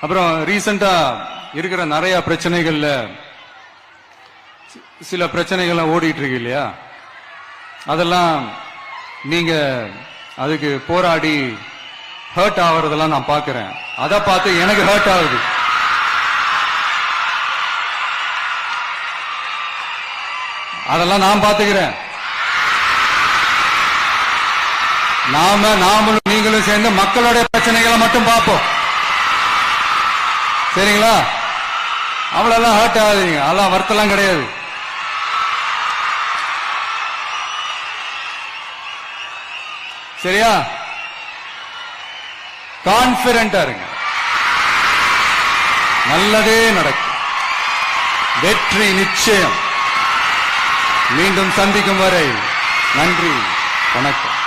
அப்புறம் ரீசெண்டா இருக்கிற நிறைய பிரச்சனைகள்ல சில பிரச்சனைகள்லாம் ஓடிட்டு இருக்கு இல்லையா, அதெல்லாம் நீங்க அதுக்கு போராடி ஹர்ட் ஆகுறதெல்லாம் நான் பாக்குறேன். அதை பார்த்து எனக்கு ஹர்ட் ஆகுது. அதெல்லாம் நான் பாத்துக்கிறேன். நாமளும் நீங்களும் சேர்ந்து மக்களுடைய பிரச்சனைகளை மட்டும் பார்ப்போம். சரிங்களா? அவ்வளவு ஹர்ட் ஆகாதீங்க. அதெல்லாம் வருத்தலாம் கிடையாது. சரியா? கான்பிடென்டா இருங்க. நல்லதே நடக்கும். வெற்றி நிச்சயம். மீண்டும் சந்திக்கும் வரை நன்றி, வணக்கம்.